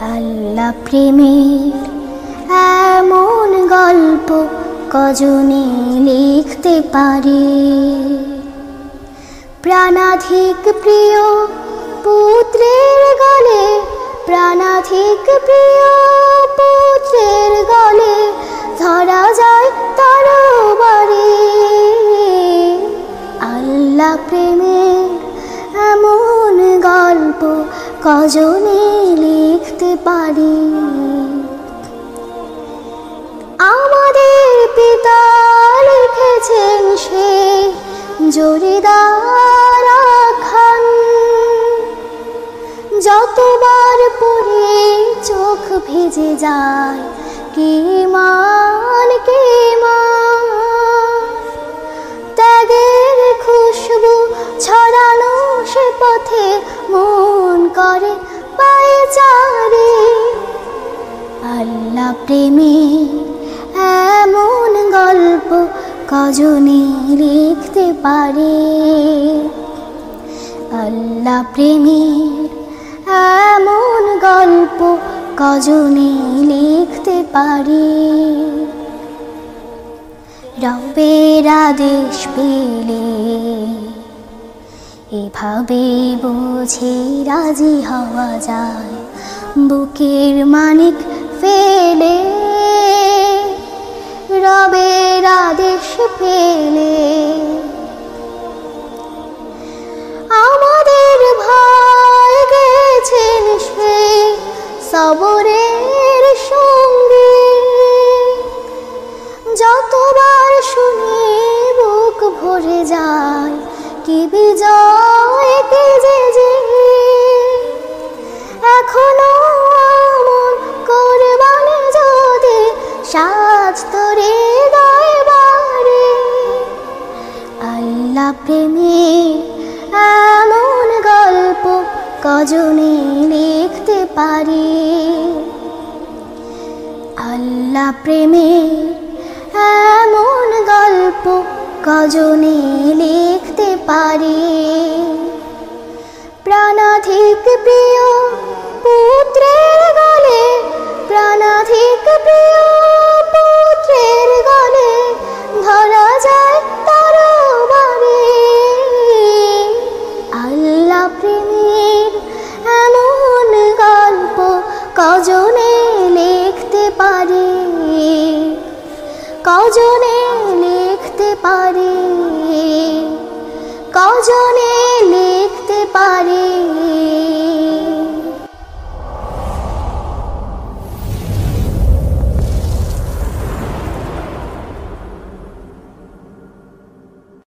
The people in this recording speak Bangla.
আল্লাহ প্রেমের এমন গল্প কজনে লিখতে পারে। প্রাণাধিক প্রিয় পুত্রের গলে, প্রাণাধিক প্রিয় পুত্রের গলে ধরা যায় তরবারি। আল্লাহ প্রেমের এমন গল্প কজনে লিখতে পারি। আমাদের পিতা লিখেছেন সে জরিদার খান, যতবার পড়ে চোখ ভিজে যায় কে মান কে মান। ত্যাগের খুশবু ছড়ানো সে পথে মন করে পায়চারি। আল্লাহ প্রেমে এমন গল্প কজনে লিখতে পারে। আল্লাহ প্রেমের এমন গল্প কজনে লিখতে পারে। রবের আদেশ পেলে এভাবে বুঝে রাজি হওয়া যায়, বুকের মানিক ফেলে। রবের আদেশ পেলে আমাদের ভাই গেছেন সে সবরের সঙ্গে। যতবার শুনি বুক ভরে যায় কি বিজয় কি যে এখনো মন করবানে যদি সাজ তোরে দরবারে। আল্লাহ প্রেমে এমন গল্প কজনে লিখতে পারি। আল্লাহ প্রেমে এমন গল্প কজনে লিখতে পারি। প্রাণাধিক প্রিয় পুত্রের গলে, প্রাণাধিক প্রিয় পুত্রের গলে ধরা যায় তরবারি। আল্লাহ প্রেমের এমন গল্প কজনে লিখতে পারি। কজনে লিখতে পারি, কজনে লিখতে পারি।